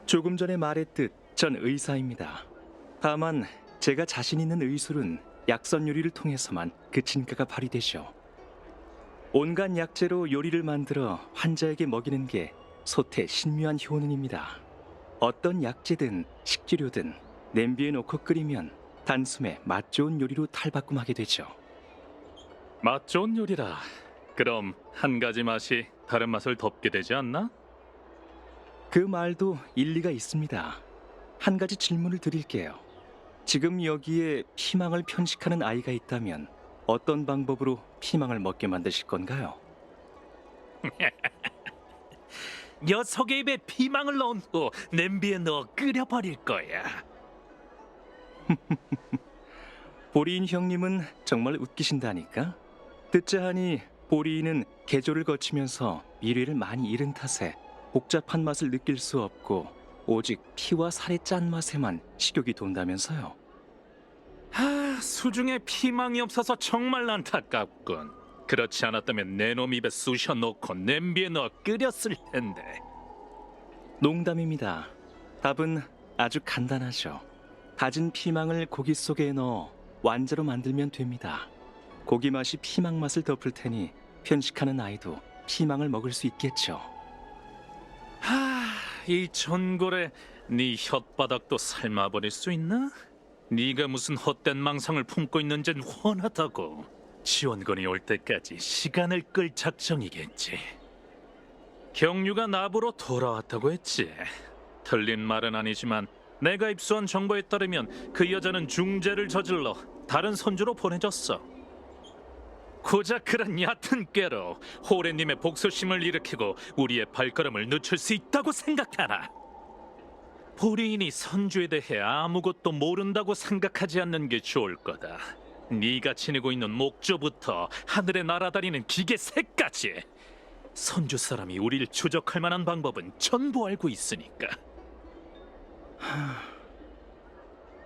조금 전에 말했듯 전 의사입니다. 다만 제가 자신 있는 의술은 약선 요리를 통해서만 그 진가가 발휘되죠. 온갖 약재로 요리를 만들어 환자에게 먹이는 게 소태 신묘한 효능입니다. 어떤 약재든 식재료든 냄비에 놓고 끓이면 단숨에 맛 좋은 요리로 탈바꿈하게 되죠. 맛 좋은 요리라. 그럼 한 가지 맛이 다른 맛을 덮게 되지 않나? 그 말도 일리가 있습니다. 한 가지 질문을 드릴게요. 지금 여기에 피망을 편식하는 아이가 있다면 어떤 방법으로 피망을 먹게 만드실 건가요? 녀석의 입에 피망을 넣은 후 냄비에 넣어 끓여버릴 거야. 보리인 형님은 정말 웃기신다니까? 듣자 하니 보리인은 계조를 거치면서 미래를 많이 잃은 탓에 복잡한 맛을 느낄 수 없고 오직 피와 살의 짠맛에만 식욕이 돈다면서요. 수중에 피망이 없어서 정말 안타깝군. 그렇지 않았다면 내 놈 입에 쑤셔 넣고 냄비에 넣어 끓였을 텐데. 농담입니다. 답은 아주 간단하죠. 다진 피망을 고기 속에 넣어 완자로 만들면 됩니다. 고기 맛이 피망 맛을 덮을 테니 편식하는 아이도 피망을 먹을 수 있겠죠. 이 전골에 네 혓바닥도 삶아버릴 수 있나? 네가 무슨 헛된 망상을 품고 있는지는 훤하다고. 지원군이 올 때까지 시간을 끌 작정이겠지. 경유가 나부로 돌아왔다고 했지. 틀린 말은 아니지만 내가 입수한 정보에 따르면 그 여자는 중죄를 저질러 다른 선주로 보내졌어. 고작 그런 얕은 꾀로 호래님의 복수심을 일으키고 우리의 발걸음을 늦출 수 있다고 생각하나? 보리인이 선주에 대해 아무것도 모른다고 생각하지 않는 게 좋을 거다. 네가 지니고 있는 목조부터 하늘에 날아다니는 기계새까지 선주 사람이 우리를 추적할 만한 방법은 전부 알고 있으니까.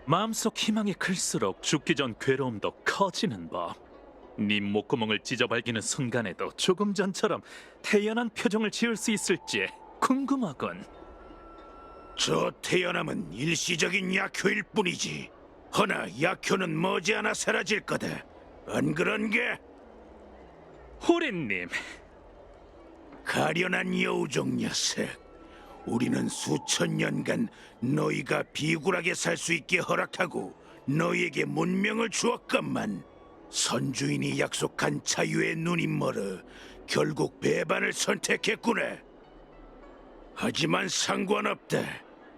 마음속 희망이 클수록 죽기 전 괴로움도 커지는 법. 네 목구멍을 찢어 발기는 순간에도 조금 전처럼 태연한 표정을 지을 수 있을지 궁금하군. 저 태어남은 일시적인 약효일 뿐이지. 허나 약효는 머지않아 사라질 거다. 안 그런 게? 호래님, 가련한 여우종 녀석. 우리는 수천 년간 너희가 비굴하게 살 수 있게 허락하고 너희에게 문명을 주었건만 선주인이 약속한 자유의 눈이 멀어 결국 배반을 선택했구나. 하지만 상관없다.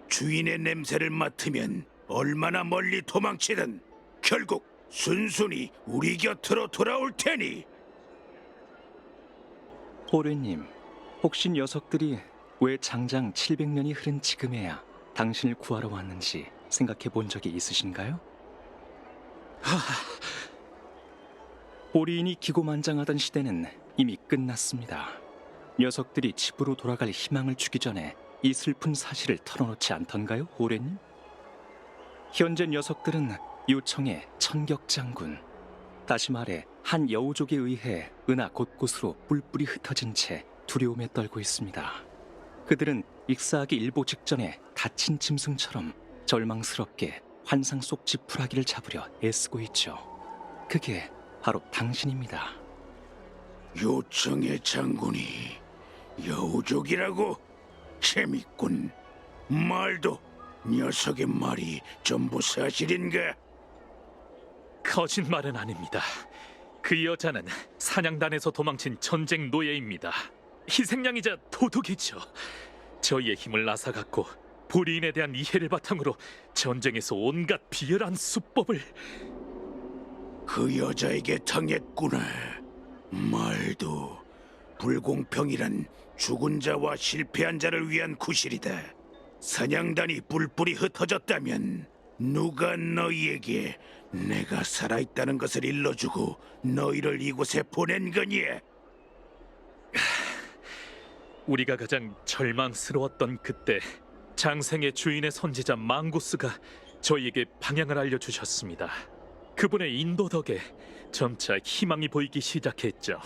주인의 냄새를 맡으면 얼마나 멀리 도망치든 결국 순순히 우리 곁으로 돌아올 테니. 호래님, 혹시 녀석들이 왜 장장 700년이 흐른 지금에야 당신을 구하러 왔는지 생각해 본 적이 있으신가요? 보리인이 기고만장하던 시대는 이미 끝났습니다. 녀석들이 집으로 돌아갈 희망을 주기 전에 이 슬픈 사실을 털어놓지 않던가요, 호래님? 현재 녀석들은 요청의 천격장군, 다시 말해 한 여우족에 의해 은하 곳곳으로 뿔뿔이 흩어진 채 두려움에 떨고 있습니다. 그들은 익사하기 일보 직전에 다친 짐승처럼 절망스럽게 환상 속 지푸라기를 잡으려 애쓰고 있죠. 그게 바로 당신입니다. 요청의 장군이 여우족이라고? 재밌군. 말도 녀석의 말이 전부 사실인가? 거짓말은 아닙니다. 그 여자는 사냥단에서 도망친 전쟁 노예입니다. 희생양이자 도둑이죠. 저희의 힘을 앗아갔고 보리인에 대한 이해를 바탕으로 전쟁에서 온갖 비열한 수법을. 그 여자에게 당했구나. 말도 불공평이란 죽은 자와 실패한 자를 위한 구실이다. 사냥단이 뿔뿔이 흩어졌다면 누가 너희에게 내가 살아있다는 것을 일러주고 너희를 이곳에 보낸 거니? 우리가 가장 절망스러웠던 그때 장생의 주인의 선지자 망구스가 저희에게 방향을 알려주셨습니다. 그분의 인도 덕에 점차 희망이 보이기 시작했죠.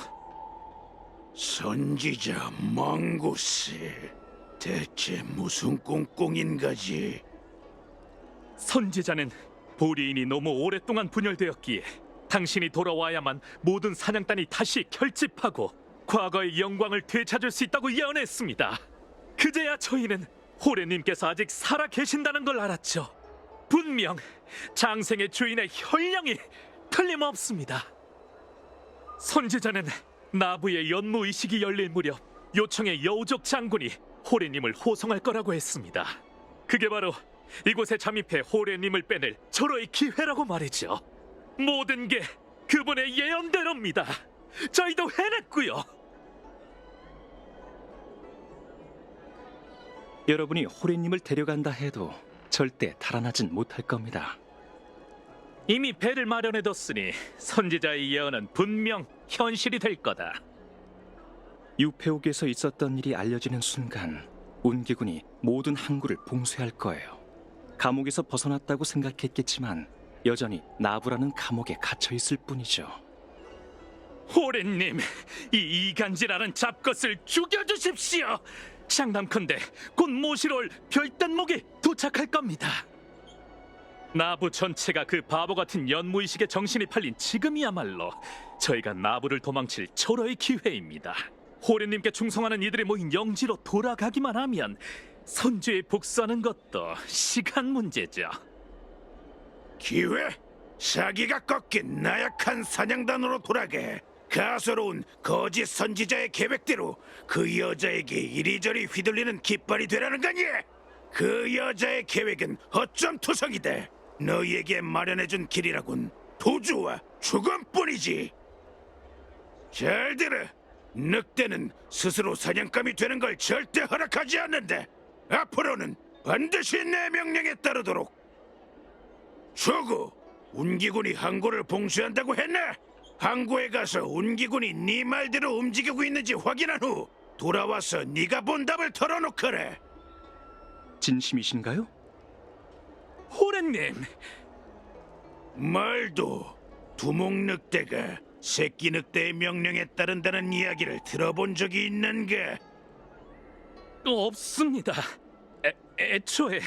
선지자 망구스. 대체 무슨 꿍꿍인가지? 선지자는 보리인이 너무 오랫동안 분열되었기에 당신이 돌아와야만 모든 사냥단이 다시 결집하고 과거의 영광을 되찾을 수 있다고 예언했습니다. 그제야 저희는 호레님께서 아직 살아 계신다는 걸 알았죠. 분명 장생의 주인의 혈령이 틀림없습니다. 선지자는 나부의 연무의식이 열릴 무렵 요청의 여우족 장군이 호레님을 호송할 거라고 했습니다. 그게 바로 이곳에 잠입해 호레님을 빼낼 절호의 기회라고 말이죠. 모든 게 그분의 예언대로입니다. 저희도 해냈고요. 여러분이 호레님을 데려간다 해도 절대 달아나진 못할 겁니다. 이미 배를 마련해뒀으니 선지자의 예언은 분명 현실이 될 거다. 유페옥에서 있었던 일이 알려지는 순간 운기군이 모든 항구를 봉쇄할 거예요. 감옥에서 벗어났다고 생각했겠지만 여전히 나부라는 감옥에 갇혀 있을 뿐이죠. 호레님, 이 이간질하는 잡것을 죽여주십시오. 장담컨대 곧 모시러 올 별단목이 도착할 겁니다. 나부 전체가 그 바보 같은 연무의식에 정신이 팔린 지금이야말로 저희가 나부를 도망칠 절호의 기회입니다. 호레님께 충성하는 이들이 모인 영지로 돌아가기만 하면 선주에 복수하는 것도 시간 문제죠. 기회? 사기가 꺾인 나약한 사냥단으로 돌아가 가소로운 거짓 선지자의 계획대로 그 여자에게 이리저리 휘둘리는 깃발이 되라는 거니? 그 여자의 계획은 허점투성이다. 너희에게 마련해준 길이라곤 도주와 죽음뿐이지. 잘 들어. 늑대는 스스로 사냥감이 되는 걸 절대 허락하지 않는다. 앞으로는 반드시 내 명령에 따르도록. 초구, 운기군이 항구를 봉쇄한다고 했나? 항구에 가서 운기군이 네 말대로 움직이고 있는지 확인한 후 돌아와서 네가 본 답을 털어놓거라. 진심이신가요? 호레님, 말도 두목늑대가 새끼 늑대의 명령에 따른다는 이야기를 들어본 적이 있는가? 없습니다. 애초에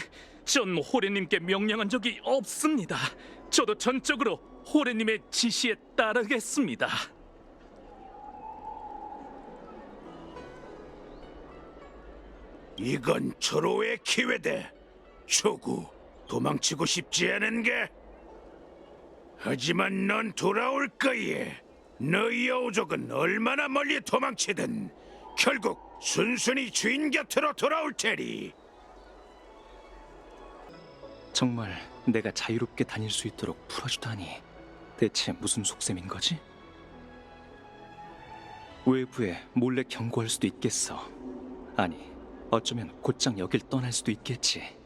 전 호레님께 명령한 적이 없습니다. 저도 전적으로 호레님의 지시에 따르겠습니다. 이건 절호의 기회다. 초구, 도망치고 싶지 않은가? 하지만 넌 돌아올 거야. 너희 여우족은 얼마나 멀리 도망치든 결국 순순히 주인 곁으로 돌아올 테니. 정말 내가 자유롭게 다닐 수 있도록 풀어주다니 대체 무슨 속셈인 거지? 외부에 몰래 경고할 수도 있겠어. 아니, 어쩌면 곧장 여길 떠날 수도 있겠지.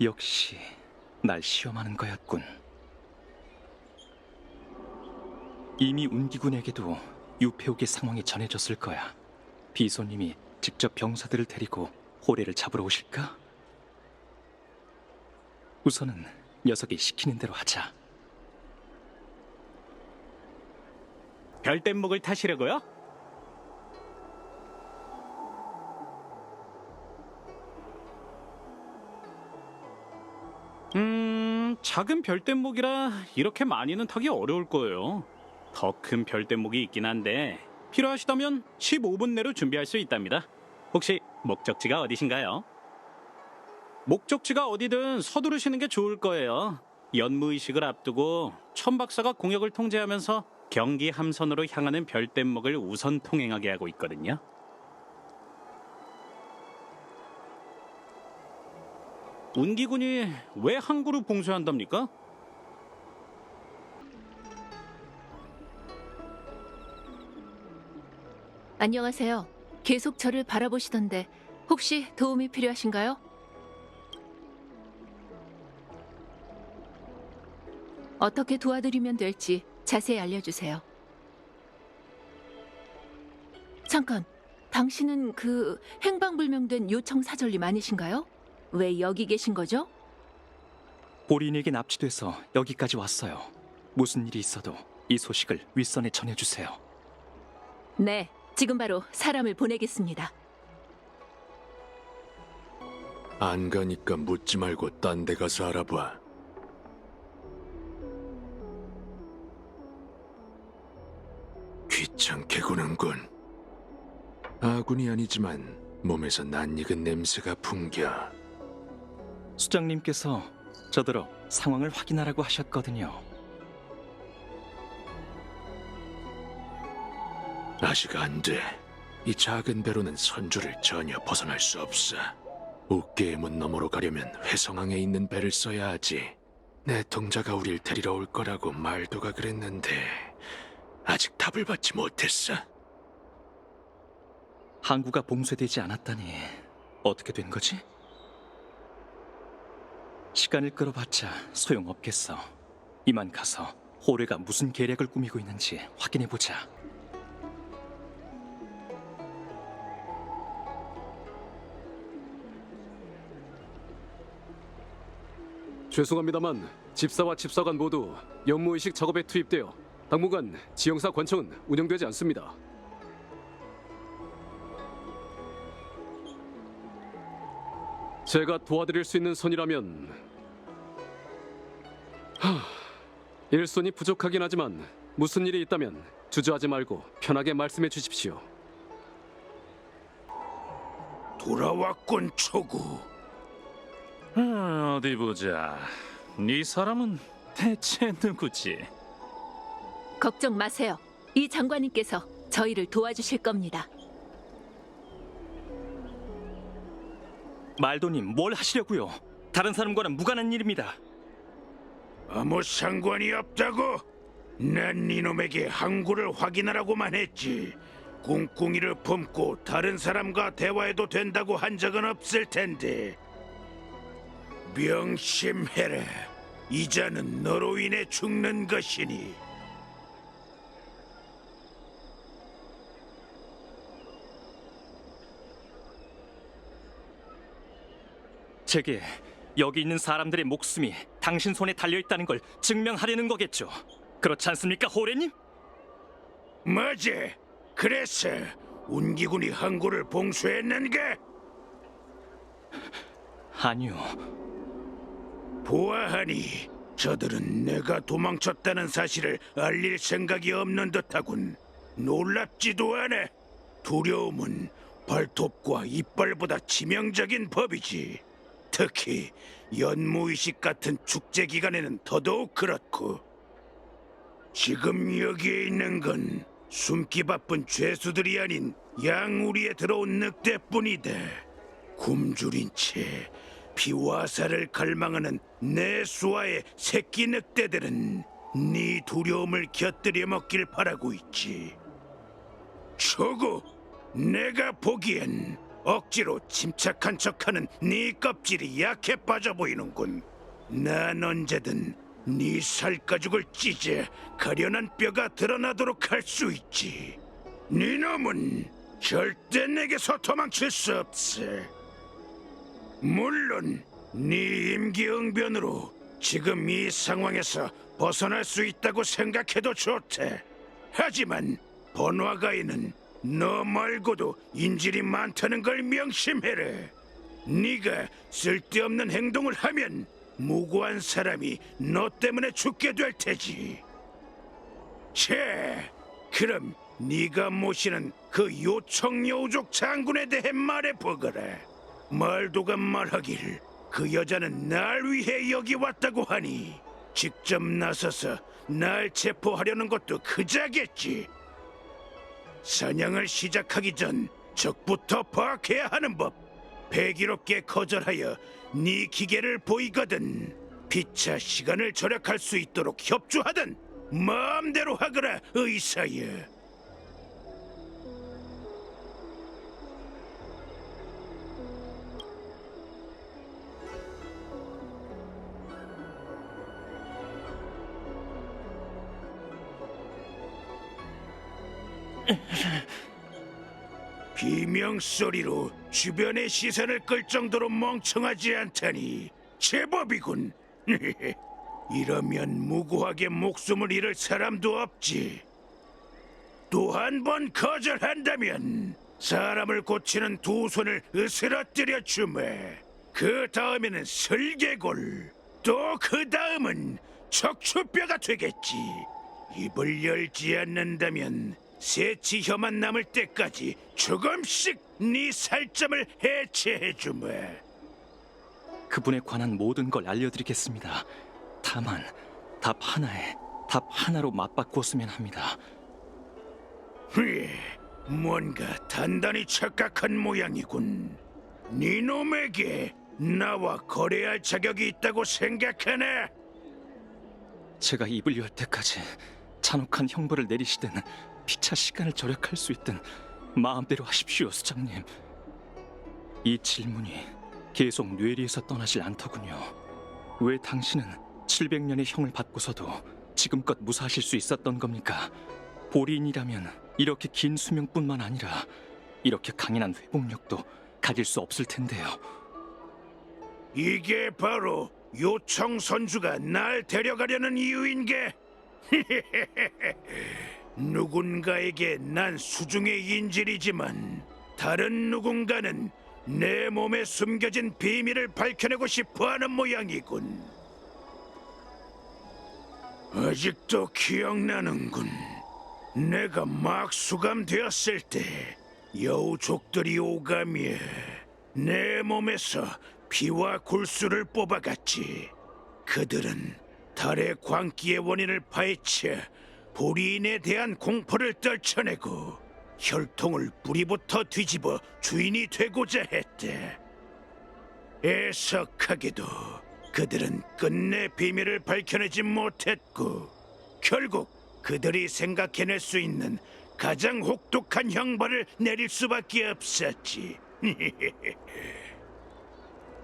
역시 날 시험하는 거였군. 이미 운기군에게도 유폐옥의 상황이 전해졌을 거야. 비소님이 직접 병사들을 데리고 호레를 잡으러 오실까? 우선은 녀석이 시키는 대로 하자. 별뗏목을 타시려고요? 작은 별뗏목이라 이렇게 많이는 타기 어려울 거예요. 더 큰 별뗏목이 있긴 한데 필요하시다면 15분 내로 준비할 수 있답니다. 혹시 목적지가 어디신가요? 목적지가 어디든 서두르시는 게 좋을 거예요. 연무의식을 앞두고 천박사가 공역을 통제하면서 경기 함선으로 향하는 별뗏목을 우선 통행하게 하고 있거든요. 운기군이 왜 항구를 봉쇄한답니까? 안녕하세요. 계속 저를 바라보시던데 혹시 도움이 필요하신가요? 어떻게 도와드리면 될지 자세히 알려주세요. 잠깐, 당신은 그 행방불명된 요청 사절림 아니신가요? 왜 여기 계신 거죠? 보린에게 납치돼서 여기까지 왔어요. 무슨 일이 있어도 이 소식을 윗선에 전해주세요. 네, 지금 바로 사람을 보내겠습니다. 안 가니까 묻지 말고 딴 데 가서 알아봐. 귀찮게 구는군. 아군이 아니지만 몸에서 낯익은 냄새가 풍겨. 수장님께서 저더러 상황을 확인하라고 하셨거든요. 아직 안 돼. 이 작은 배로는 선주를 전혀 벗어날 수 없어. 옥계의 문 너머로 가려면 회성항에 있는 배를 써야 하지. 내 동자가 우릴 데리러 올 거라고 말도가 그랬는데 아직 답을 받지 못했어. 항구가 봉쇄되지 않았다니 어떻게 된 거지? 시간을 끌어봤자 소용없겠어. 이만 가서 호레가 무슨 계략을 꾸미고 있는지 확인해보자. 죄송합니다만 집사와 집사관 모두 연무의식 작업에 투입되어 당분간 지형사 관청은 운영되지 않습니다. 제가 도와드릴 수 있는 선이라면 일손이 부족하긴 하지만 무슨 일이 있다면 주저하지 말고 편하게 말씀해 주십시오. 돌아왔군 초구. 어디 보자. 네 사람은 대체 누구지? 걱정 마세요. 이 장관님께서 저희를 도와주실 겁니다. 말도님, 뭘 하시려고요? 다른 사람과는 무관한 일입니다. 아무 상관이 없다고? 난 이놈에게 항구를 확인하라고만 했지. 꿍꿍이를 품고 다른 사람과 대화해도 된다고 한 적은 없을 텐데. 명심해라. 이자는 너로 인해 죽는 것이니. 제게 여기 있는 사람들의 목숨이 당신 손에 달려있다는 걸 증명하려는 거겠죠. 그렇지 않습니까, 호레님? 맞아. 그래서 운기군이 항구를 봉쇄했는가? 아니요. 보아하니 저들은 내가 도망쳤다는 사실을 알릴 생각이 없는 듯하군. 놀랍지도 않아. 두려움은 발톱과 이빨보다 치명적인 법이지. 특히 연무의식 같은 축제 기간에는 더더욱 그렇고. 지금 여기에 있는 건 숨기 바쁜 죄수들이 아닌 양우리에 들어온 늑대뿐이다. 굶주린 채 피와 살을 갈망하는 내 수하의 새끼 늑대들은 네 두려움을 곁들여 먹길 바라고 있지. 초구, 내가 보기엔 억지로 침착한 척하는 네 껍질이 약해 빠져 보이는군. 난 언제든 네 살가죽을 찢어 가련한 뼈가 드러나도록 할 수 있지. 네 놈은 절대 내게서 도망칠 수 없어. 물론 네 임기응변으로 지금 이 상황에서 벗어날 수 있다고 생각해도 좋대. 하지만 번화가에는 너 말고도 인질이 많다는 걸 명심해라. 네가 쓸데없는 행동을 하면 무고한 사람이 너 때문에 죽게 될 테지. 자, 그럼 네가 모시는 그 요청여우족 장군에 대해 말해보거라. 말도가 말하길 그 여자는 날 위해 여기 왔다고 하니 직접 나서서 날 체포하려는 것도 그자겠지. 사냥을 시작하기 전 적부터 파악해야 하는 법. 배기롭게 거절하여 네 기계를 보이거든 피차 시간을 절약할 수 있도록 협조하든 마음대로 하거라, 의사여. 비명소리로 주변의 시선을 끌 정도로 멍청하지 않다니 제법이군. 이러면 무고하게 목숨을 잃을 사람도 없지. 또 한 번 거절한다면 사람을 고치는 두 손을 으스러뜨려 주매. 그 다음에는 설계골, 또 그 다음은 척추뼈가 되겠지. 입을 열지 않는다면 새치혀만 남을 때까지 조금씩 네 살점을 해체해 주매. 그분에 관한 모든 걸 알려드리겠습니다. 다만 답 하나로 맞바꾸었으면 합니다. 뭔가 단단히 착각한 모양이군. 네 놈에게 나와 거래할 자격이 있다고 생각하나? 제가 입을 열 때까지 잔혹한 형벌을 내리시든 피차 시간을 절약할 수 있든 마음대로 하십시오, 수장님. 이 질문이 계속 뇌리에서 떠나질 않더군요. 왜 당신은 700년의 형을 받고서도 지금껏 무사하실 수 있었던 겁니까? 보리인이라면 이렇게 긴 수명뿐만 아니라 이렇게 강인한 회복력도 가질 수 없을 텐데요. 이게 바로 요청 선주가 날 데려가려는 이유인게. 누군가에게 난 수중의 인질이지만 다른 누군가는 내 몸에 숨겨진 비밀을 밝혀내고 싶어하는 모양이군. 아직도 기억나는군. 내가 막 수감되었을 때 여우족들이 오가며 내 몸에서 피와 굴수를 뽑아갔지. 그들은 달의 광기의 원인을 파헤쳐 보리인에 대한 공포를 떨쳐내고 혈통을 뿌리부터 뒤집어 주인이 되고자 했대. 애석하게도 그들은 끝내 비밀을 밝혀내지 못했고 결국 그들이 생각해낼 수 있는 가장 혹독한 형벌을 내릴 수밖에 없었지.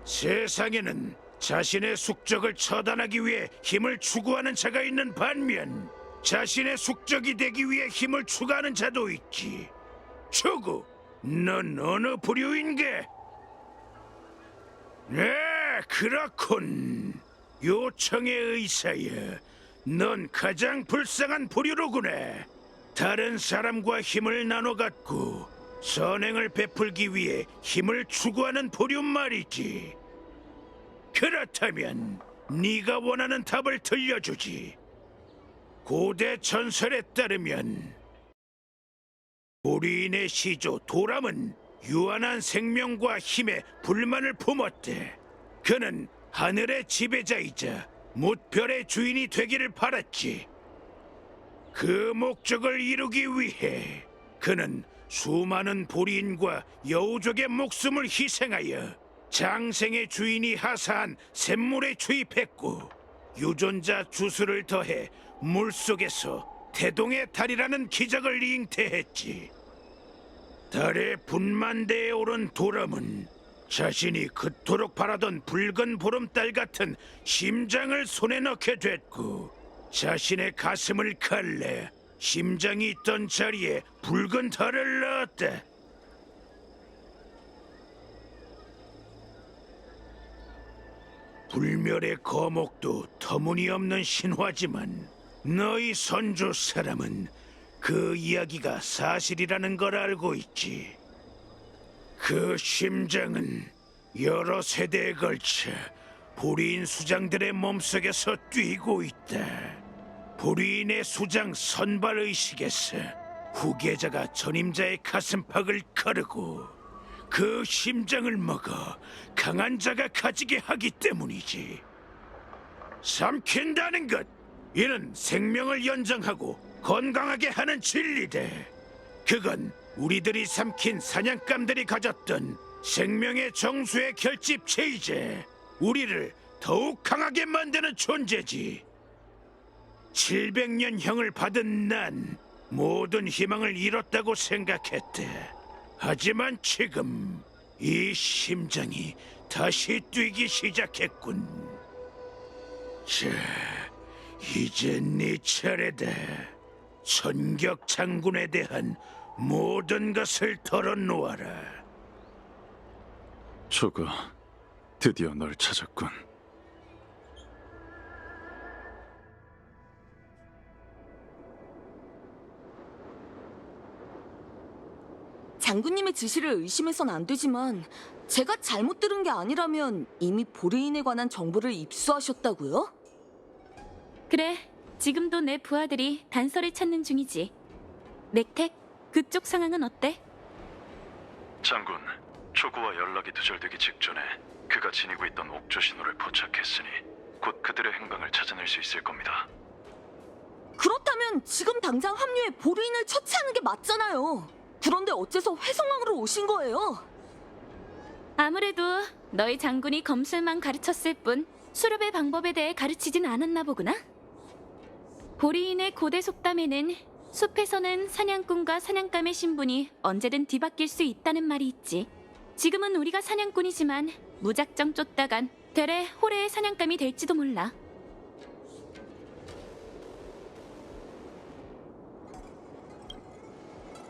세상에는 자신의 숙적을 처단하기 위해 힘을 추구하는 자가 있는 반면 자신의 숙적이 되기 위해 힘을 추구하는 자도 있지. 초구, 넌 어느 부류인게? 네, 그렇군. 요청의 의사여, 넌 가장 불쌍한 부류로구나. 다른 사람과 힘을 나눠 갖고 선행을 베풀기 위해 힘을 추구하는 부류 말이지. 그렇다면 네가 원하는 답을 들려주지. 고대 전설에 따르면 보리인의 시조 도람은 유한한 생명과 힘에 불만을 품었대. 그는 하늘의 지배자이자 뭇별의 주인이 되기를 바랐지. 그 목적을 이루기 위해 그는 수많은 보리인과 여우족의 목숨을 희생하여 장생의 주인이 하사한 샘물에 주입했고 유존자 주술을 더해 물속에서 태동의 달이라는 기적을 잉태했지. 달의 분만대에 오른 도람은 자신이 그토록 바라던 붉은 보름달 같은 심장을 손에 넣게 됐고 자신의 가슴을 갈래 심장이 있던 자리에 붉은 달을 넣었다. 불멸의 거목도 터무니없는 신화지만 너희 선조 사람은 그 이야기가 사실이라는 걸 알고 있지. 그 심장은 여러 세대에 걸쳐 보리인 수장들의 몸속에서 뛰고 있다. 보리인의 수장 선발의식에서 후계자가 전임자의 가슴팍을 가르고 그 심장을 먹어 강한 자가 가지게 하기 때문이지. 삼킨다는 것, 이는 생명을 연장하고 건강하게 하는 진리다. 그건 우리들이 삼킨 사냥감들이 가졌던 생명의 정수의 결집체이제 우리를 더욱 강하게 만드는 존재지. 700년형을 받은 난 모든 희망을 잃었다고 생각했대. 하지만 지금 이 심장이 다시 뛰기 시작했군. 자, 이제 네 차례다. 천격 장군에 대한 모든 것을 털어놓아라. 조거, 드디어 널 찾았군. 장군님의 지시를 의심해선 안 되지만 제가 잘못 들은 게 아니라면 이미 보리인에 관한 정보를 입수하셨다고요? 그래, 지금도 내 부하들이 단서를 찾는 중이지. 맥택, 그쪽 상황은 어때? 장군, 초구와 연락이 두절되기 직전에 그가 지니고 있던 옥조 신호를 포착했으니 곧 그들의 행방을 찾아낼 수 있을 겁니다. 그렇다면 지금 당장 합류해 보리인을 처치하는 게 맞잖아요. 그런데 어째서 회성왕으로 오신 거예요? 아무래도 너희 장군이 검술만 가르쳤을 뿐 수렵의 방법에 대해 가르치진 않았나 보구나. 보리인의 고대 속담에는 숲에서는 사냥꾼과 사냥감의 신분이 언제든 뒤바뀔 수 있다는 말이 있지. 지금은 우리가 사냥꾼이지만 무작정 쫓다간 되레 호래의 사냥감이 될지도 몰라.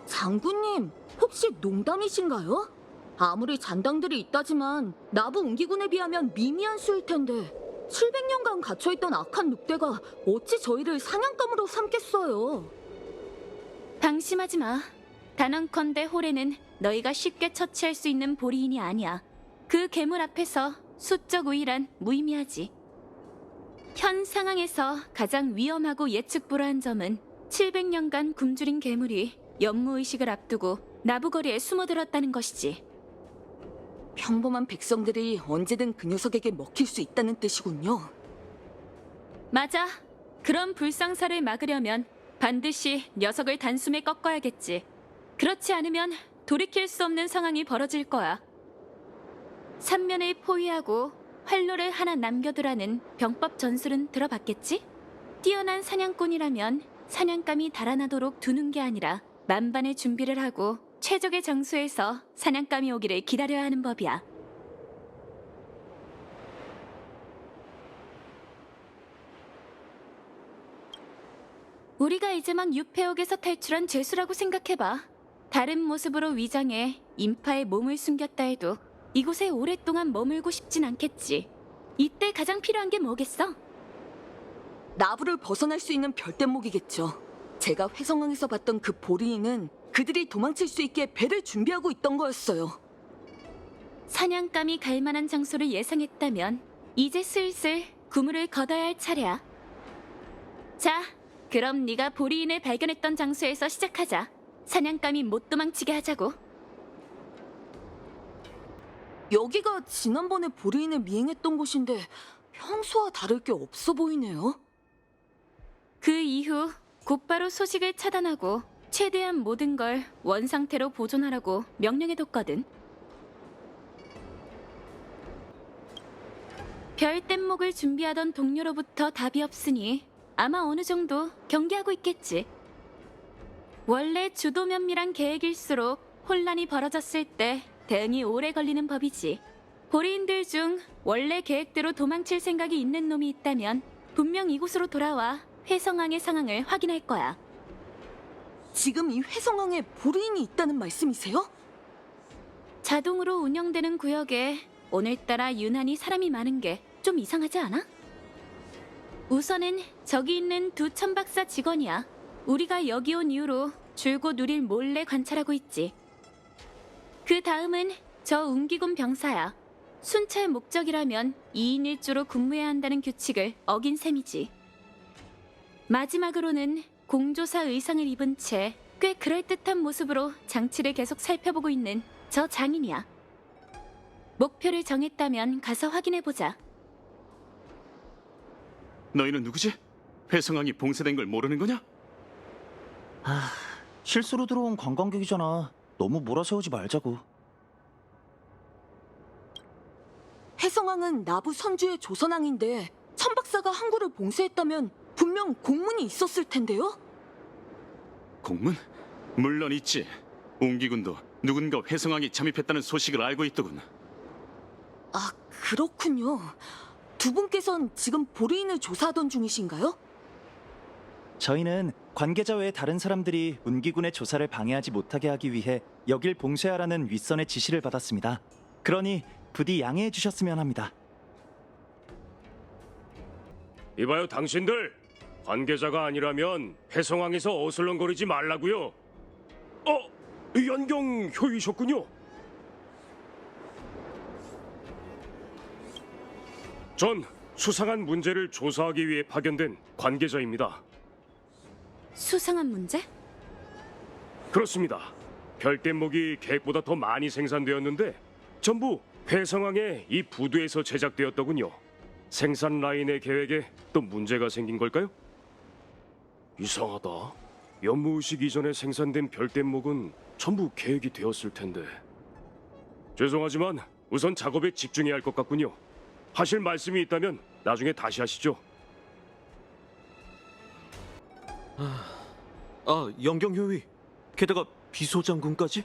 장군님, 혹시 농담이신가요? 아무리 잔당들이 있다지만 나부 웅기군에 비하면 미미한 수일 텐데 700년간 갇혀있던 악한 늑대가 어찌 저희를 사냥감으로 삼겠어요? 방심하지 마. 단언컨대 호래는 너희가 쉽게 처치할 수 있는 보리인이 아니야. 그 괴물 앞에서 수적 우위란 무의미하지. 현 상황에서 가장 위험하고 예측 불허한 점은 700년간 굶주린 괴물이 연무의식을 앞두고 나부거리에 숨어들었다는 것이지. 평범한 백성들이 언제든 그 녀석에게 먹힐 수 있다는 뜻이군요. 맞아. 그런 불상사를 막으려면 반드시 녀석을 단숨에 꺾어야겠지. 그렇지 않으면 돌이킬 수 없는 상황이 벌어질 거야. 삼면을 포위하고 활로를 하나 남겨두라는 병법 전술은 들어봤겠지? 뛰어난 사냥꾼이라면 사냥감이 달아나도록 두는 게 아니라 만반의 준비를 하고 최적의 장소에서 사냥감이 오기를 기다려야 하는 법이야. 우리가 이제 막 유폐옥에서 탈출한 죄수라고 생각해봐. 다른 모습으로 위장해 인파의 몸을 숨겼다 해도 이곳에 오랫동안 머물고 싶진 않겠지. 이때 가장 필요한 게 뭐겠어? 나부를 벗어날 수 있는 별대목이겠죠. 제가 회성왕에서 봤던 그 보리인은 그들이 도망칠 수 있게 배를 준비하고 있던 거였어요. 사냥감이 갈 만한 장소를 예상했다면 이제 슬슬 구물을 걷어야 할 차례야. 자, 그럼 네가 보리인을 발견했던 장소에서 시작하자. 사냥감이 못 도망치게 하자고. 여기가 지난번에 보리인을 미행했던 곳인데 평소와 다를 게 없어 보이네요. 그 이후 곧바로 소식을 차단하고 최대한 모든 걸 원상태로 보존하라고 명령해뒀거든. 별 뗏목을 준비하던 동료로부터 답이 없으니 아마 어느 정도 경계하고 있겠지. 원래 주도 면밀한 계획일수록 혼란이 벌어졌을 때 대응이 오래 걸리는 법이지. 보리인들 중 원래 계획대로 도망칠 생각이 있는 놈이 있다면 분명 이곳으로 돌아와 회성왕의 상황을 확인할 거야. 지금 이 회성왕에 보리인이 있다는 말씀이세요? 자동으로 운영되는 구역에 오늘따라 유난히 사람이 많은 게 좀 이상하지 않아? 우선은 저기 있는 두 천박사 직원이야. 우리가 여기 온 이후로 줄곧 우릴 몰래 관찰하고 있지. 그 다음은 저 웅기군 병사야. 순찰 목적이라면 2인 1조로 근무해야 한다는 규칙을 어긴 셈이지. 마지막으로는 공조사 의상을 입은 채 꽤 그럴듯한 모습으로 장치를 계속 살펴보고 있는 저 장인이야. 목표를 정했다면 가서 확인해보자. 너희는 누구지? 회성왕이 봉쇄된 걸 모르는 거냐? 실수로 들어온 관광객이잖아. 너무 몰아세우지 말자고. 회성왕은 나부 선주의 조선왕인데 천박사가 항구를 봉쇄했다면 분명 공문이 있었을 텐데요? 공문? 물론 있지. 웅기군도 누군가 회성왕이 잠입했다는 소식을 알고 있더군. 아, 그렇군요. 두 분께선 지금 보리인을 조사하던 중이신가요? 저희는 관계자 외의 다른 사람들이 운기군의 조사를 방해하지 못하게 하기 위해 여길 봉쇄하라는 윗선의 지시를 받았습니다. 그러니 부디 양해해 주셨으면 합니다. 이봐요, 당신들. 관계자가 아니라면 해성항에서 어슬렁거리지 말라고요. 연경 효이셨군요. 전 수상한 문제를 조사하기 위해 파견된 관계자입니다. 수상한 문제? 그렇습니다. 별대목이 계획보다 더 많이 생산되었는데 전부 회성항의 이 부두에서 제작되었더군요. 생산 라인의 계획에 또 문제가 생긴 걸까요? 이상하다. 연무의식 이전에 생산된 별대목은 전부 계획이 되었을 텐데. 죄송하지만 우선 작업에 집중해야 할 것 같군요. 하실 말씀이 있다면 나중에 다시 하시죠. 영경효위. 게다가 비소장군까지?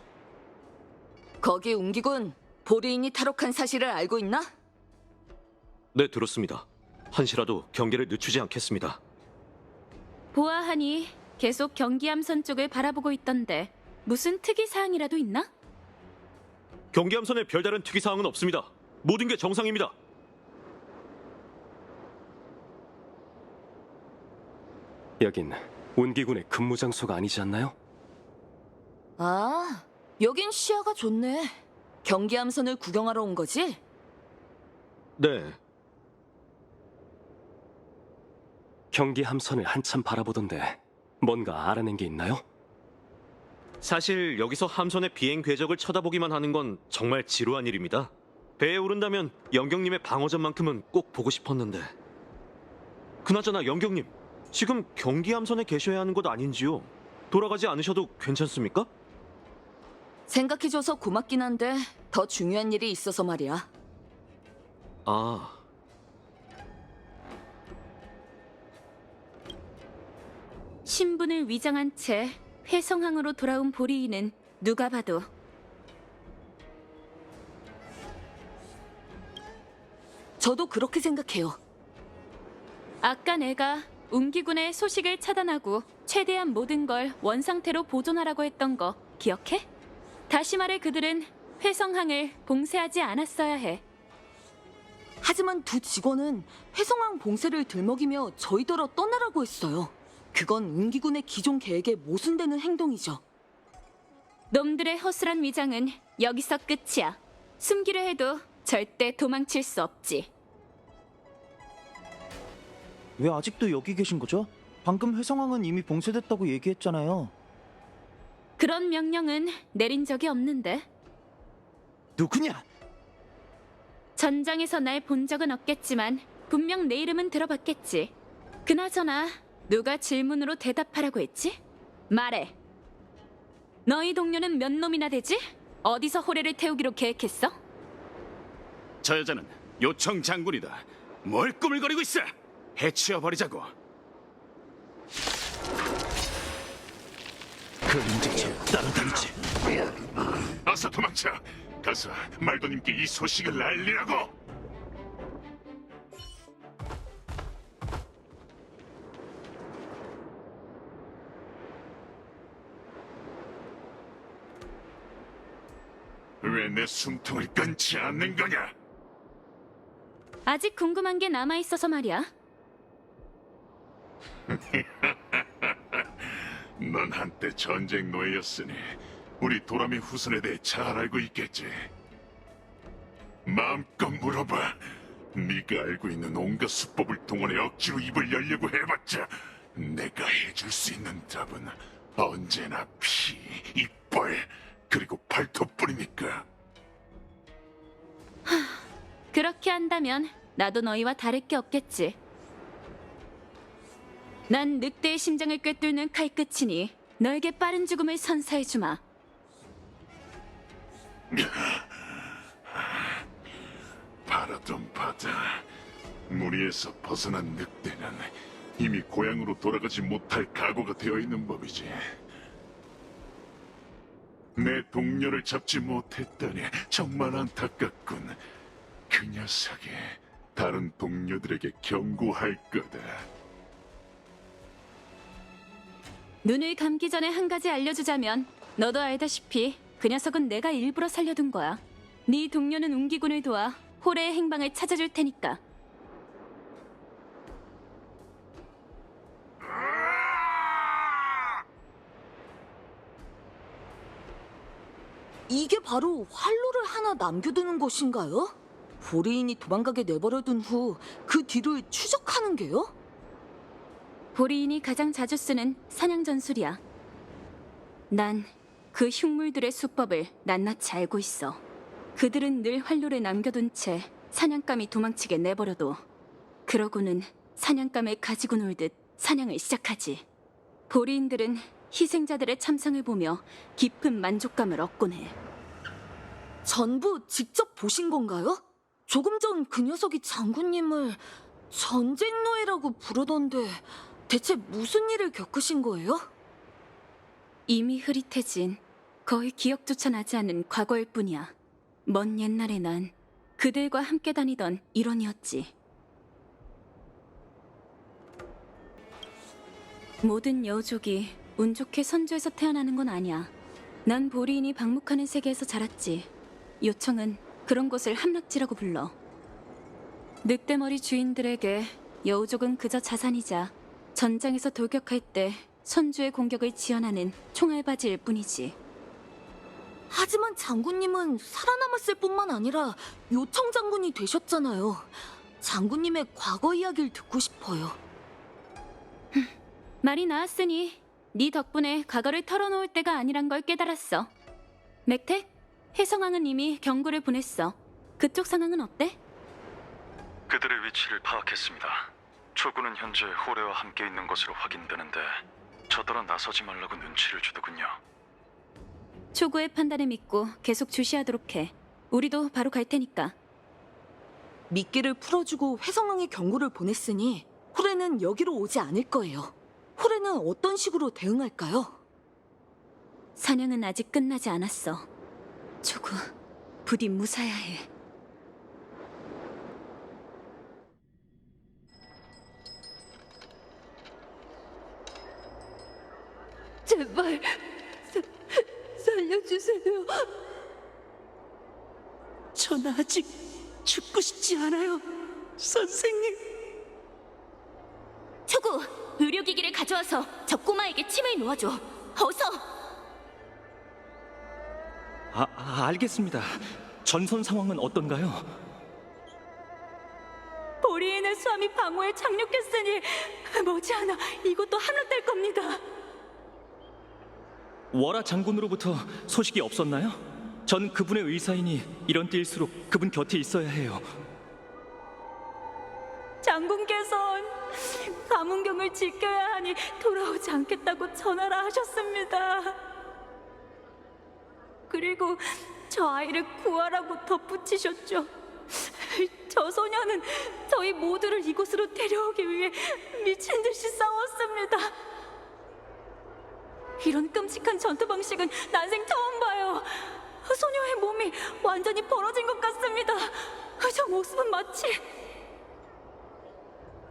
거기 웅기군, 보리인이 탈옥한 사실을 알고 있나? 네, 들었습니다. 한시라도 경계를 늦추지 않겠습니다. 보아하니 계속 경기함선 쪽을 바라보고 있던데 무슨 특이 사항이라도 있나? 경계함선에 별다른 특이사항은 없습니다. 모든 게 정상입니다. 여긴 운기군의 근무 장소가 아니지 않나요? 아, 여긴 시야가 좋네. 경기함선을 구경하러 온 거지? 네. 경기 함선을 한참 바라보던데 뭔가 알아낸 게 있나요? 사실 여기서 함선의 비행 궤적을 쳐다보기만 하는 건 정말 지루한 일입니다. 배에 오른다면 영경님의 방어전만큼은 꼭 보고 싶었는데. 그나저나 영경님, 지금 경기함선에 계셔야 하는 것 아닌지요? 돌아가지 않으셔도 괜찮습니까? 생각해줘서 고맙긴 한데 더 중요한 일이 있어서 말이야. 아, 신분을 위장한 채 회성항으로 돌아온 보리인은 누가 봐도 저도 그렇게 생각해요. 아까 내가 웅기군의 소식을 차단하고 최대한 모든 걸 원상태로 보존하라고 했던 거 기억해? 다시 말해 그들은 회성항을 봉쇄하지 않았어야 해. 하지만 두 직원은 회성항 봉쇄를 들먹이며 저희더러 떠나라고 했어요. 그건 웅기군의 기존 계획에 모순되는 행동이죠. 놈들의 허술한 위장은 여기서 끝이야. 숨기려 해도 절대 도망칠 수 없지. 왜 아직도 여기 계신 거죠? 방금 회성항은 이미 봉쇄됐다고 얘기했잖아요. 그런 명령은 내린 적이 없는데. 누구냐? 전장에서 날 본 적은 없겠지만 분명 내 이름은 들어봤겠지. 그나저나 누가 질문으로 대답하라고 했지? 말해. 너희 동료는 몇 놈이나 되지? 어디서 호래를 태우기로 계획했어? 저 여자는 요청 장군이다. 뭘 꾸물거리고 있어? 해치워버리자고. 그 인재체 따라다니지. 어서 도망쳐. 가서 말도님께 이 소식을 알리라고. 왜 내 숨통을 끊지 않는 거냐? 아직 궁금한 게 남아있어서 말이야. 넌 한때 전쟁 노예였으니 우리 도라미 후손에 대해 잘 알고 있겠지. 마음껏 물어봐. 네가 알고 있는 온갖 수법을 동원해 억지로 입을 열려고 해봤자 내가 해줄 수 있는 답은 언제나 피, 이빨, 그리고 발톱뿐이니까. 그렇게 한다면 나도 너희와 다를 게 없겠지. 난 늑대의 심장을 꿰뚫는 칼끝이니 너에게 빠른 죽음을 선사해주마. 바라던 바다. 무리에서 벗어난 늑대는 이미 고향으로 돌아가지 못할 각오가 되어 있는 법이지. 내 동료를 잡지 못했다니 정말 안타깝군. 그 녀석이 다른 동료들에게 경고할 거다. 눈을 감기 전에 한 가지 알려주자면 너도 알다시피 그 녀석은 내가 일부러 살려둔 거야. 네 동료는 웅기군을 도와 호레의 행방을 찾아줄 테니까. 이게 바로 활로를 하나 남겨두는 것인가요? 보리인이 도망가게 내버려둔 후 그 뒤를 추적하는 게요? 보리인이 가장 자주 쓰는 사냥 전술이야. 난 그 흉물들의 수법을 낱낱이 알고 있어. 그들은 늘 활로를 남겨둔 채 사냥감이 도망치게 내버려둬. 그러고는 사냥감을 가지고 놀듯 사냥을 시작하지. 보리인들은 희생자들의 참상을 보며 깊은 만족감을 얻곤 해. 전부 직접 보신 건가요? 조금 전 그 녀석이 장군님을 전쟁 노예라고 부르던데 대체 무슨 일을 겪으신 거예요? 이미 흐릿해진 거의 기억조차 나지 않는 과거일 뿐이야. 먼 옛날에 난 그들과 함께 다니던 일원이었지. 모든 여우족이 운 좋게 선조에서 태어나는 건 아니야. 난 보리인이 방목하는 세계에서 자랐지. 요청은 그런 곳을 함락지라고 불러. 늑대머리 주인들에게 여우족은 그저 자산이자 전장에서 돌격할 때 선주의 공격을 지원하는 총알바지일 뿐이지. 하지만 장군님은 살아남았을 뿐만 아니라 요청 장군이 되셨잖아요. 장군님의 과거 이야기를 듣고 싶어요. 말이 나왔으니 네 덕분에 과거를 털어놓을 때가 아니란 걸 깨달았어. 맥택, 해성왕은 이미 경고를 보냈어. 그쪽 상황은 어때? 그들의 위치를 파악했습니다. 초구는 현재 호레와 함께 있는 것으로 확인되는데 저더러 나서지 말라고 눈치를 주더군요. 초구의 판단을 믿고 계속 주시하도록 해. 우리도 바로 갈 테니까. 미끼를 풀어주고 회성왕의 경고를 보냈으니 호레는 여기로 오지 않을 거예요. 호레는 어떤 식으로 대응할까요? 사냥은 아직 끝나지 않았어. 초구, 부디 무사해야 해. 제발 살려주세요. 전 아직 죽고 싶지 않아요, 선생님. 초구, 의료기기를 가져와서 저 꼬마에게 침을 놓아줘. 어서! 알겠습니다. 전선 상황은 어떤가요? 보리인의 수함이 방어에 착륙했으니 머지않아 이것도 함락될 겁니다. 월하 장군으로부터 소식이 없었나요? 전 그분의 의사이니 이런 때일수록 그분 곁에 있어야 해요. 장군께선 가문경을 지켜야 하니 돌아오지 않겠다고 전하라 하셨습니다. 그리고 저 아이를 구하라고 덧붙이셨죠. 저 소녀는 저희 모두를 이곳으로 데려오기 위해 미친 듯이 싸웠습니다. 이런 끔찍한 전투 방식은 난생 처음 봐요. 소녀의 몸이 완전히 벌어진 것 같습니다. 저 모습은 마치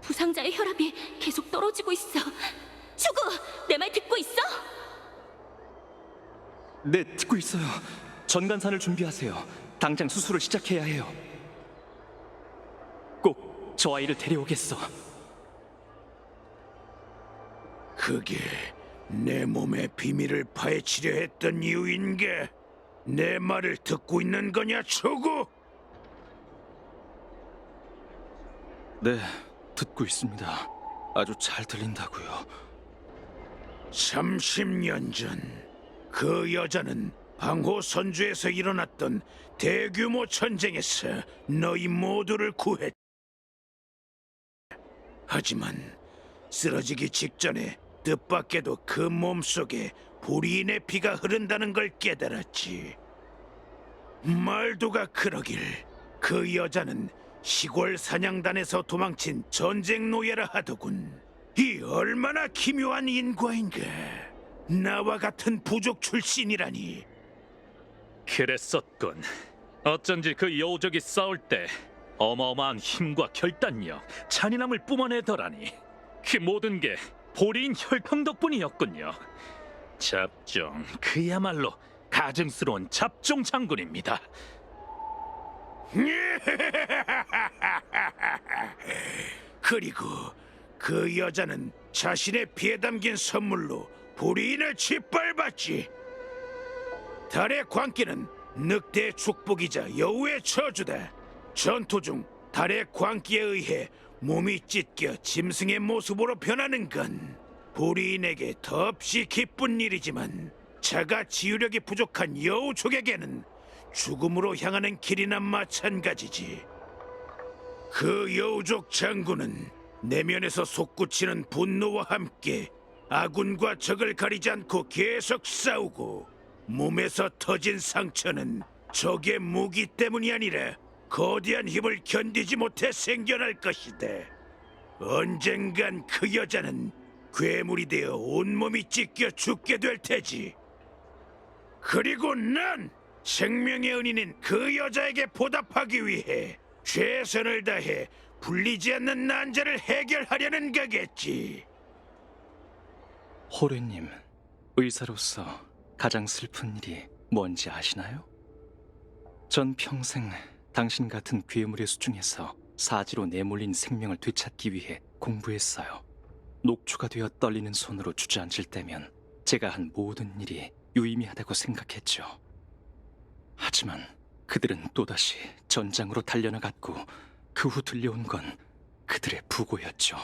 부상자의 혈압이 계속 떨어지고 있어. 추구, 내 말 듣고 있어? 네, 듣고 있어요. 전간산을 준비하세요. 당장 수술을 시작해야 해요. 꼭 저 아이를 데려오겠어. 그게 내 몸의 비밀을 파헤치려 했던 이유인게 내 말을 듣고 있는 거냐, 초구? 네, 듣고 있습니다. 아주 잘 들린다고요. 30년 전 그 여자는 방호 선주에서 일어났던 대규모 전쟁에서 너희 모두를 구했다. 하지만 쓰러지기 직전에 뜻밖에도 그 몸속에 보리인의 피가 흐른다는 걸 깨달았지. 말도가 그러길 그 여자는 시골 사냥단에서 도망친 전쟁 노예라 하더군. 이 얼마나 기묘한 인과인가. 나와 같은 부족 출신이라니. 그랬었군. 어쩐지 그 여우족이 싸울 때 어마어마한 힘과 결단력, 잔인함을 뿜어내더라니. 그 모든 게 보리인 혈통 덕분이었군요. 잡종, 그야말로 가증스러운 잡종 장군입니다. 그리고 그 여자는 자신의 피에 담긴 선물로 불의인을 짓밟았지. 달의 광기는 늑대의 축복이자 여우의 저주다. 전투 중 달의 광기에 의해 몸이 찢겨 짐승의 모습으로 변하는 건 불의인에게 더없이 기쁜 일이지만 자가 지휘력이 부족한 여우족에게는 죽음으로 향하는 길이나 마찬가지지. 그 여우족 장군은 내면에서 솟구치는 분노와 함께 아군과 적을 가리지 않고 계속 싸우고 몸에서 터진 상처는 적의 무기 때문이 아니라 거대한 힘을 견디지 못해 생겨날 것이다. 언젠간 그 여자는 괴물이 되어 온몸이 찢겨 죽게 될 테지. 그리고 난 생명의 은인인 그 여자에게 보답하기 위해 최선을 다해 풀리지 않는 난제를 해결하려는 거겠지. 호래님, 의사로서 가장 슬픈 일이 뭔지 아시나요? 전 평생 당신 같은 괴물의 수중에서 사지로 내몰린 생명을 되찾기 위해 공부했어요. 녹초가 되어 떨리는 손으로 주저앉을 때면 제가 한 모든 일이 유의미하다고 생각했죠. 하지만 그들은 또다시 전장으로 달려나갔고 그 후 들려온 건 그들의 부고였죠.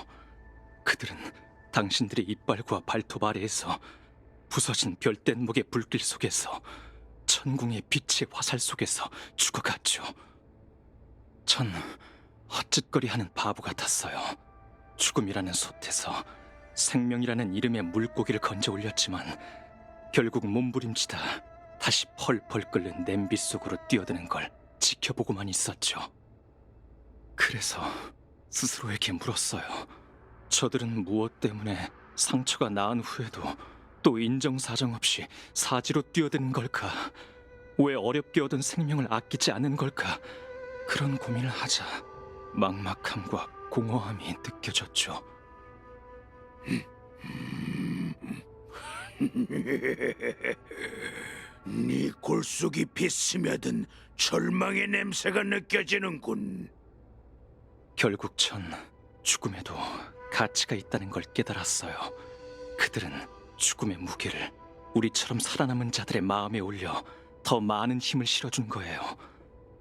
그들은 당신들의 이빨과 발톱 아래에서 부서진 별댄목의 불길 속에서 천궁의 빛의 화살 속에서 죽어갔죠. 전 헛짓거리하는 바보 같았어요. 죽음이라는 솥에서 생명이라는 이름의 물고기를 건져 올렸지만 결국 몸부림치다 다시 펄펄 끓는 냄비 속으로 뛰어드는 걸 지켜보고만 있었죠. 그래서 스스로에게 물었어요. 저들은 무엇 때문에 상처가 나은 후에도 또 인정사정 없이 사지로 뛰어드는 걸까? 왜 어렵게 얻은 생명을 아끼지 않는 걸까? 그런 고민을 하자 막막함과 공허함이 느껴졌죠. 네 골수 깊이 스며든 절망의 냄새가 느껴지는군. 결국 전 죽음에도 가치가 있다는 걸 깨달았어요. 그들은 죽음의 무게를 우리처럼 살아남은 자들의 마음에 올려 더 많은 힘을 실어준 거예요.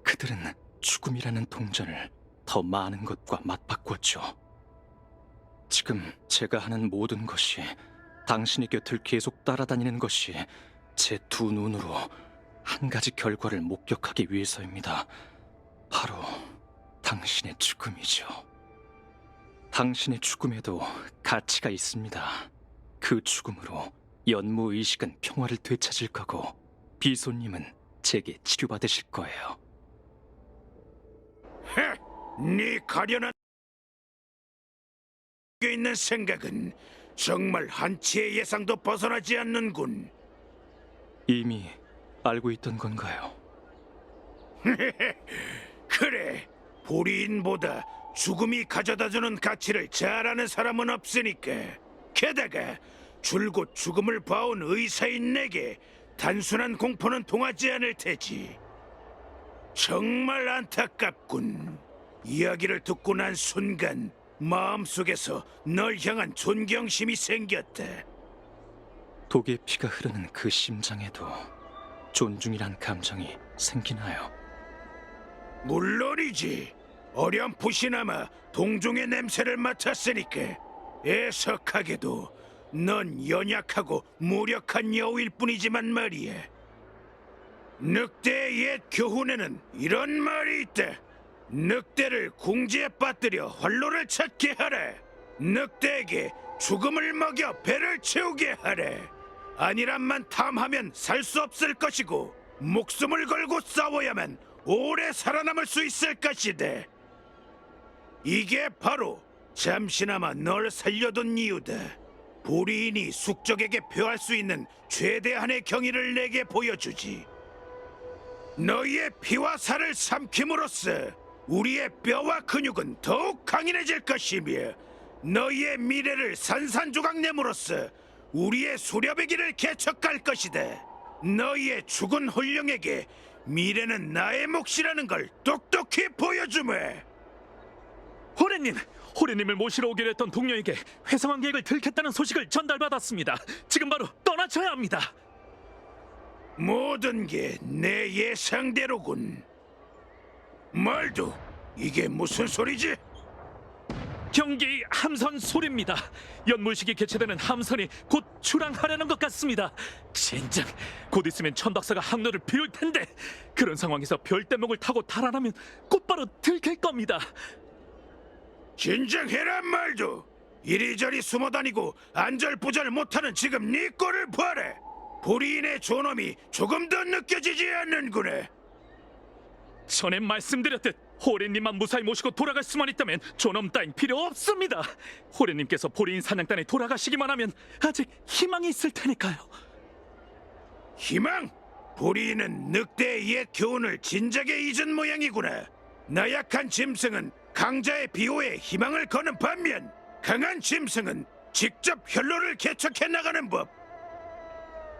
그들은 죽음이라는 동전을 더 많은 것과 맞바꿨죠. 지금 제가 하는 모든 것이 당신의 곁을 계속 따라다니는 것이 제 두 눈으로 한 가지 결과를 목격하기 위해서입니다. 바로 당신의 죽음이죠. 당신의 죽음에도 가치가 있습니다. 그 죽음으로 연무의식은 평화를 되찾을 거고 비손님은 제게 치료받으실 거예요. 네 가련한 있는 생각은 정말 한치의 예상도 벗어나지 않는군. 이미 알고 있던 건가요? 그래, 불의인보다 죽음이 가져다주는 가치를 잘 아는 사람은 없으니까. 게다가 줄곧 죽음을 봐온 의사인 내게 단순한 공포는 통하지 않을 테지. 정말 안타깝군. 이야기를 듣고 난 순간 마음속에서 널 향한 존경심이 생겼다. 독의 피가 흐르는 그 심장에도 존중이란 감정이 생기나요? 물론이지. 어렴풋이나마 동종의 냄새를 맡았으니까. 애석하게도 넌 연약하고 무력한 여우일 뿐이지만 말이야. 늑대의 옛 교훈에는 이런 말이 있다. 늑대를 궁지에 빠뜨려 활로를 찾게 하라. 늑대에게 죽음을 먹여 배를 채우게 하라. 아니란만 탐하면 살 수 없을 것이고 목숨을 걸고 싸워야만 오래 살아남을 수 있을 것이다. 이게 바로 잠시나마 널 살려둔 이유다. 불의인이 숙적에게 표할 수 있는 최대한의 경의를 내게 보여주지. 너희의 피와 살을 삼킴으로써 우리의 뼈와 근육은 더욱 강인해질 것이며 너희의 미래를 산산조각냄으로써 우리의 수렵의 길을 개척할 것이다. 너희의 죽은 혼령에게 미래는 나의 몫이라는 걸 똑똑히 보여주매. 호래님을 모시러 오기로 했던 동료에게 회상왕 계획을 들켰다는 소식을 전달받았습니다. 지금 바로 떠나쳐야 합니다. 모든 게 내 예상대로군. 말도, 이게 무슨 소리지? 경기 함선 소리입니다. 연물식이 개최되는 함선이 곧 출항하려는 것 같습니다. 젠장, 곧 있으면 천박사가 항로를 비울 텐데 그런 상황에서 별대목을 타고 달아나면 곧바로 들킬 겁니다. 진정해라 말도. 이리저리 숨어다니고 안절부절 못하는 지금 네 꼴을 봐라. 불의인의 존엄이 조금 더 느껴지지 않는구나. 전에 말씀드렸듯 호래님만 무사히 모시고 돌아갈 수만 있다면 존엄 따윈 필요 없습니다. 호래님께서 보리인 사냥단에 돌아가시기만 하면 아직 희망이 있을 테니까요. 희망? 불의인은 늑대의 옛 교훈을 진작에 잊은 모양이구나. 나약한 짐승은 강자의 비호에 희망을 거는 반면 강한 짐승은 직접 혈로를 개척해 나가는 법.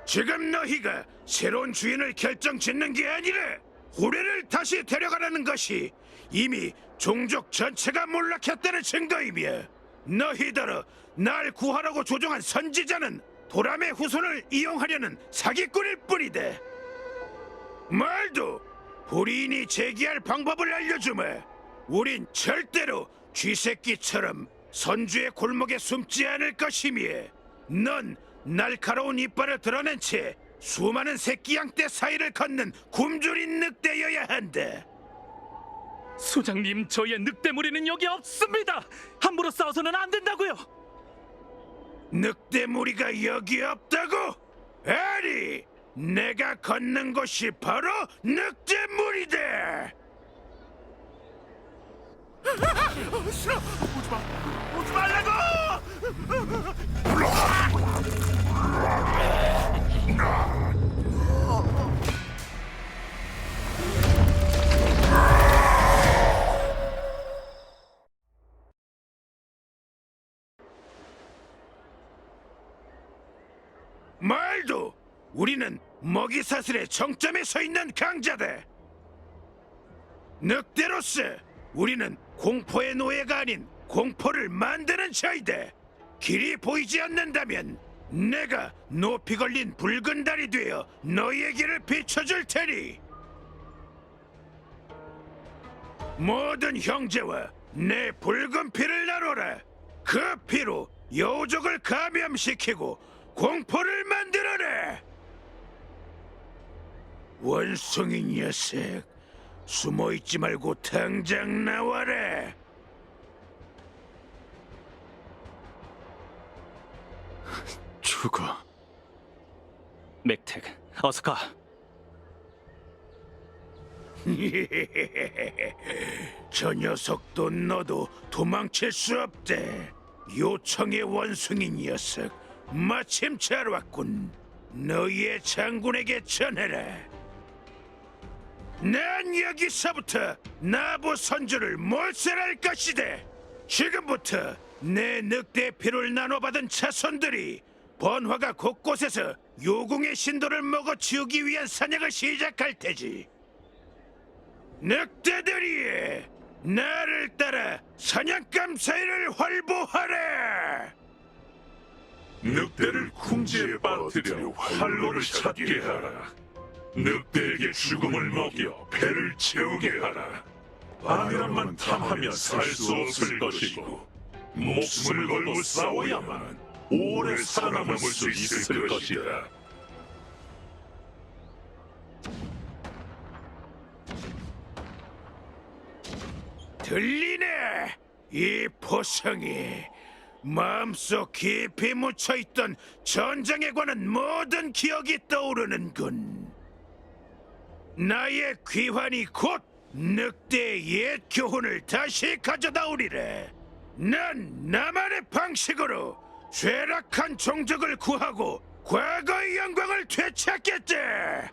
지금 너희가 새로운 주인을 결정짓는 게 아니라 호래를 다시 데려가라는 것이 이미 종족 전체가 몰락했다는 증거이며, 너희더러 날 구하라고 조종한 선지자는 도람의 후손을 이용하려는 사기꾼일 뿐이다. 말도, 불의인이 제기할 방법을 알려주마. 우린 절대로 쥐새끼처럼 선주의 골목에 숨지 않을 것이며, 넌 날카로운 이빨을 드러낸 채 수많은 새끼 양떼 사이를 걷는 굶주린 늑대여야 한다. 소장님, 저희의 늑대 무리는 여기 없습니다. 함부로 싸워서는 안 된다고요. 늑대 무리가 여기 없다고? 아니, 내가 걷는 곳이 바로 늑대 무리다. 싫어, 오지 말라고! 말도, 우리는 먹이사슬의 정점에 서 있는 강자다. 늑대로서 우리는 공포의 노예가 아닌 공포를 만드는 자이다. 길이 보이지 않는다면 내가 높이 걸린 붉은 달이 되어 너희의 길을 비춰줄 테니, 모든 형제와 내 붉은 피를 나눠라. 그 피로 여우족을 감염시키고 공포를 만들어내. 원숭이 녀석, 숨어있지 말고 당장 나와라. 죽어. 맥택, 어서 가. 저 녀석도 너도 도망칠 수 없대. 요청의 원숭이 녀석, 마침 잘 왔군. 너희의 장군에게 전해라. 난 여기서부터 나부 선주를 몰살할 것이다. 지금부터 내 늑대 피를 나눠받은 자손들이 번화가 곳곳에서 요궁의 신도를 먹어치우기 위한 사냥을 시작할 테지. 늑대들이 나를 따라 사냥감 사이를 활보하라. 늑대를 궁지에 빠뜨려 활로를 찾게 하라. 늑대에게 죽음을 먹여 배를 채우게 하라. 아내란만 탐하면 살 수 없을 것이고 목숨을 걸고 싸워야만 오래 살아남을 수 있을 것이다. 들리네? 이 포성이 마음속 깊이 묻혀있던 전장에 관한 모든 기억이 떠오르는군. 나의 귀환이 곧 늑대의 옛 교훈을 다시 가져다 오리래. 난 나만의 방식으로 죄락한 종족을 구하고 과거의 영광을 되찾겠다.